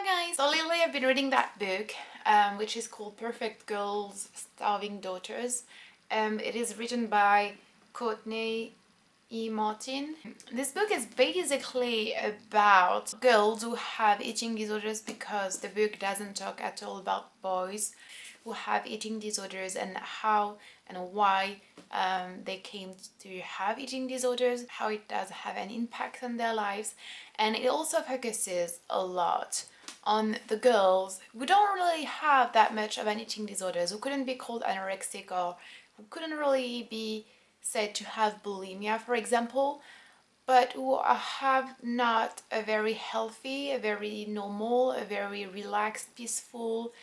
guys! So lately I've been reading that book, which is called Perfect Girls, Starving Daughters. It is written by Courtney E. Martin. This book is basically about girls who have eating disorders, because the book doesn't talk at all about boys who have eating disorders and how and why they came to have eating disorders, how it does have an impact on their lives. And it also focuses a lot on the girls who don't really have that much of an eating disorders, who couldn't be called anorexic, or who couldn't really be said to have bulimia, for example, but who have not a very healthy, a very normal, a very relaxed, peaceful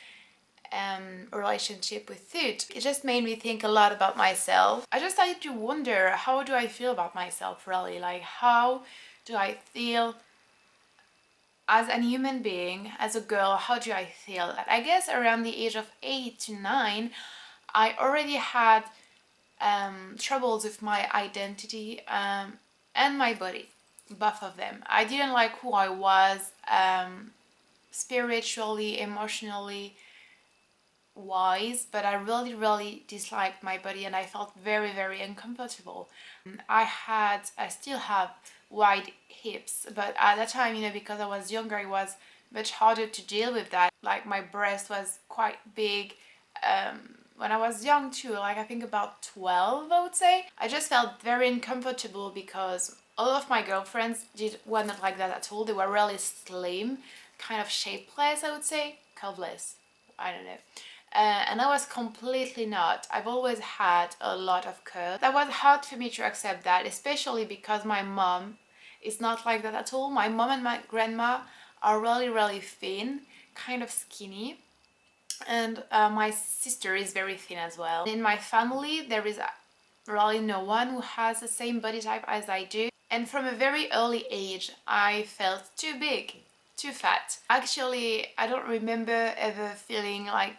relationship with food. It just made me think a lot about myself. I just started to wonder, how do I feel about myself really? Like, how do I feel as a human being, as a girl? How do I feel? I guess around the age of 8 to 9, I already had troubles with my identity and my body, both of them. I didn't like who I was spiritually, emotionally wise, but I really disliked my body, and I felt very uncomfortable. I still have wide hips, but at that time, because I was younger, it was much harder to deal with that. Like, my breast was quite big when I was young too, like I think about 12, I would say. I just felt very uncomfortable because all of my girlfriends were not like that at all. They were really slim, kind of shapeless, I would say, curveless, I don't know. And I was completely not. I've always had a lot of curves. That was hard for me to accept that, especially because my mom is not like that at all. My mom and my grandma are really thin, kind of skinny. And my sister is very thin as well. In my family, there is really no one who has the same body type as I do. And from a very early age, I felt too big, too fat. Actually, I don't remember ever feeling like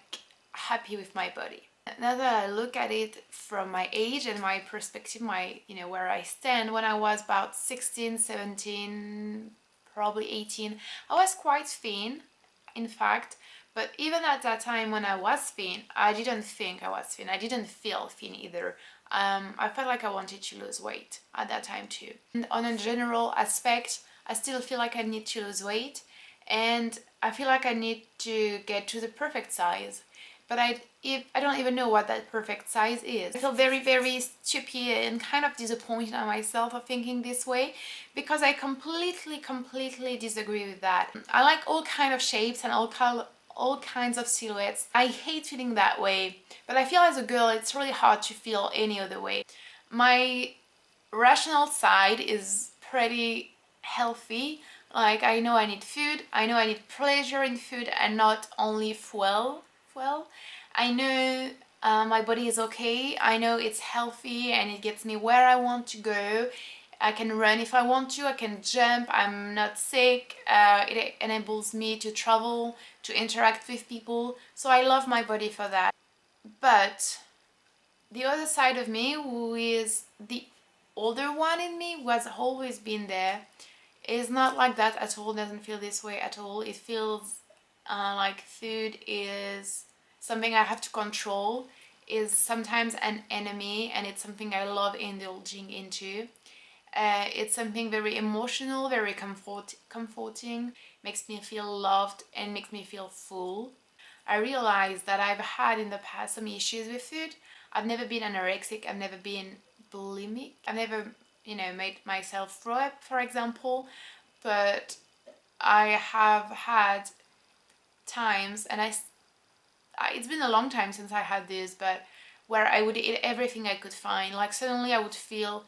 happy with my body. Now that I look at it from my age and my perspective, where I stand, when I was about 16, 17, probably 18, I was quite thin, in fact. But even at that time when I was thin, I didn't think I was thin. I didn't feel thin either. I felt like I wanted to lose weight at that time too. And on a general aspect, I still feel like I need to lose weight, and I feel like I need to get to the perfect size. But I don't even know what that perfect size is. I feel very stupid and kind of disappointed at myself for thinking this way, because I completely disagree with that. I like all kind of shapes and all kinds of silhouettes. I hate feeling that way, but I feel as a girl it's really hard to feel any other way. My rational side is pretty healthy. Like, I know I need food, I know I need pleasure in food and not only fuel. I know my body is okay, I know it's healthy and it gets me where I want to go. I can run if I want to, I can jump, I'm not sick, it enables me to travel, to interact with people, so I love my body for that. But the other side of me, who is the older one in me, who has always been there, is not like that at all, doesn't feel this way at all. It feels like food is something I have to control, is sometimes an enemy, and it's something I love indulging into. It's something very emotional, very comforting, makes me feel loved and makes me feel full. I realize that I've had in the past some issues with food. I've never been anorexic, I've never been bulimic, I've never, made myself throw up, for example, but I have had times, and it's been a long time since I had this, but where I would eat everything I could find. Like, suddenly I would feel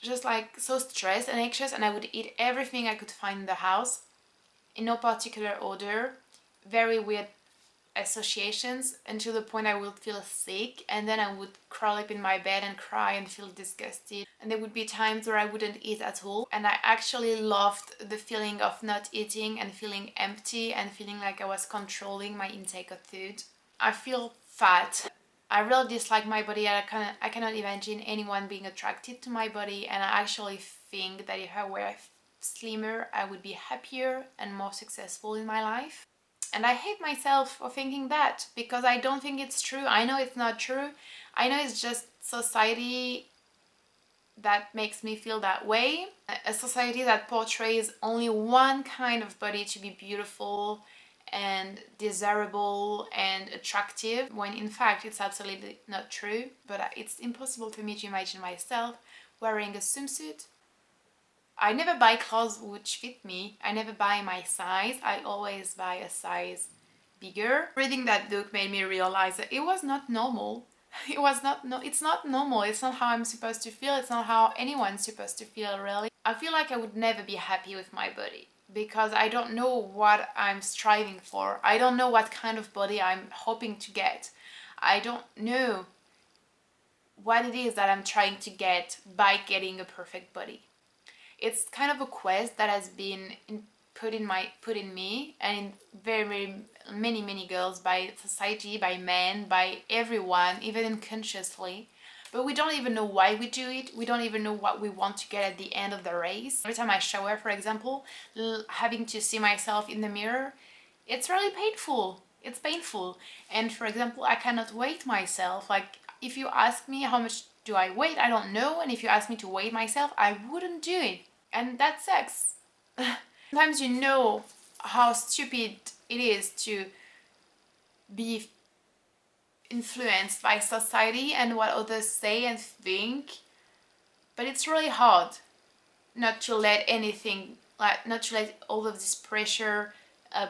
just like so stressed and anxious, and I would eat everything I could find in the house in no particular order. Very weird associations, until the point I would feel sick, and then I would crawl up in my bed and cry and feel disgusted. And there would be times where I wouldn't eat at all, and I actually loved the feeling of not eating and feeling empty and feeling like I was controlling my intake of food. I feel fat. I really dislike my body, and I cannot imagine anyone being attracted to my body, and I actually think that if I were slimmer, I would be happier and more successful in my life. And I hate myself for thinking that, because I don't think it's true. I know it's not true. I know it's just society that makes me feel that way. A society that portrays only one kind of body to be beautiful and desirable and attractive, when in fact it's absolutely not true. But it's impossible for me to imagine myself wearing a swimsuit. I never buy clothes which fit me. I never buy my size. I always buy a size bigger. Reading that book made me realize that it was not normal. It was not, no, it's not normal. It's not how I'm supposed to feel. It's not how anyone's supposed to feel, really. I feel like I would never be happy with my body because I don't know what I'm striving for. I don't know what kind of body I'm hoping to get. I don't know what it is that I'm trying to get by getting a perfect body. It's kind of a quest that has been put in me and in very many girls, by society, by men, by everyone, even unconsciously. But we don't even know why we do it. We don't even know what we want to get at the end of the race. Every time I shower, for example, having to see myself in the mirror, it's really painful. It's painful. And for example, I cannot weigh myself. Like, if you ask me how much do I weigh, I don't know. And if you ask me to weigh myself, I wouldn't do it. And that sucks. Sometimes you know how stupid it is to be influenced by society and what others say and think, but it's really hard not to let anything, like not to let all of this pressure,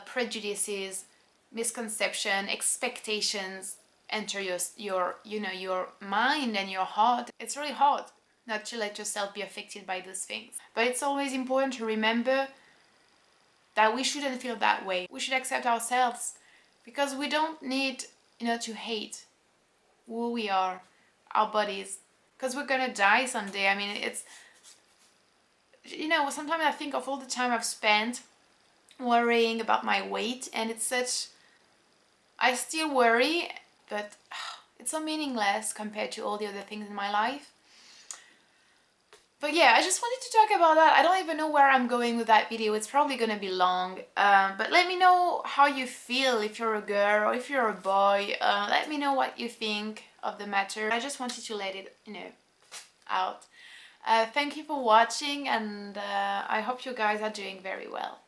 prejudices, misconception, expectations enter your mind and your heart. It's really hard not to let yourself be affected by those things. But it's always important to remember that we shouldn't feel that way. We should accept ourselves, because we don't need, to hate who we are, our bodies, because we're gonna die someday. I mean, it's, sometimes I think of all the time I've spent worrying about my weight, and it's such, I still worry, but it's so meaningless compared to all the other things in my life. But yeah, I just wanted to talk about that. I don't even know where I'm going with that video. It's probably gonna be long. But let me know how you feel, if you're a girl or if you're a boy. Let me know what you think of the matter. I just wanted to let it, out. Thank you for watching, and I hope you guys are doing very well.